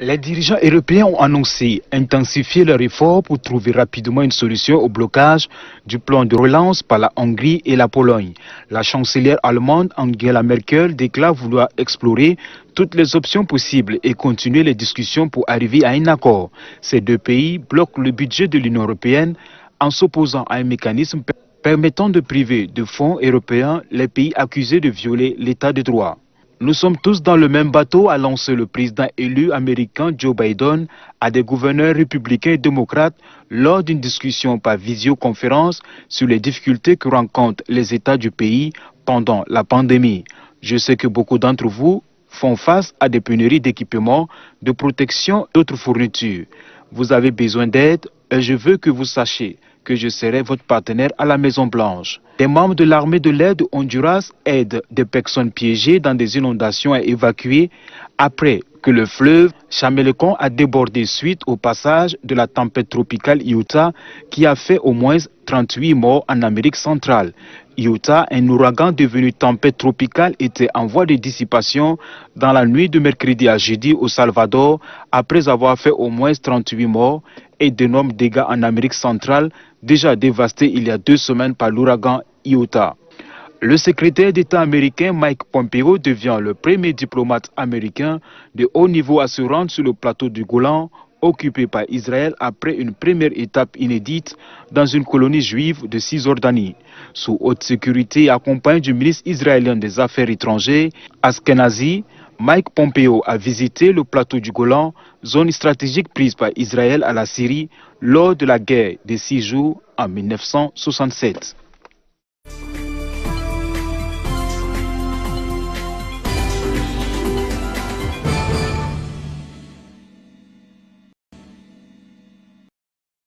Les dirigeants européens ont annoncé intensifier leurs efforts pour trouver rapidement une solution au blocage du plan de relance par la Hongrie et la Pologne. La chancelière allemande Angela Merkel déclare vouloir explorer toutes les options possibles et continuer les discussions pour arriver à un accord. Ces deux pays bloquent le budget de l'Union européenne en s'opposant à un mécanisme permettant de priver de fonds européens les pays accusés de violer l'état de droit. Nous sommes tous dans le même bateau, a lancé le président élu américain Joe Biden à des gouverneurs républicains et démocrates lors d'une discussion par visioconférence sur les difficultés que rencontrent les États du pays pendant la pandémie. Je sais que beaucoup d'entre vous font face à des pénuries d'équipements, de protection et d'autres fournitures. Vous avez besoin d'aide et je veux que vous sachiez que je serai votre partenaire à la Maison-Blanche. Des membres de l'armée de l'air de Honduras aident des personnes piégées dans des inondations à évacuer après que le fleuve Chamélécon a débordé suite au passage de la tempête tropicale Iota qui a fait au moins 38 morts en Amérique centrale. Iota, un ouragan devenu tempête tropicale, était en voie de dissipation dans la nuit de mercredi à jeudi au Salvador après avoir fait au moins 38 morts et d'énormes dégâts en Amérique centrale, déjà dévastée il y a 2 semaines par l'ouragan Iota. Le secrétaire d'État américain Mike Pompeo devient le premier diplomate américain de haut niveau à se rendre sur le plateau du Golan, occupé par Israël après une première étape inédite dans une colonie juive de Cisjordanie. Sous haute sécurité et accompagné du ministre israélien des Affaires étrangères, Ashkenazi, Mike Pompeo a visité le plateau du Golan, zone stratégique prise par Israël à la Syrie lors de la guerre des 6 jours en 1967.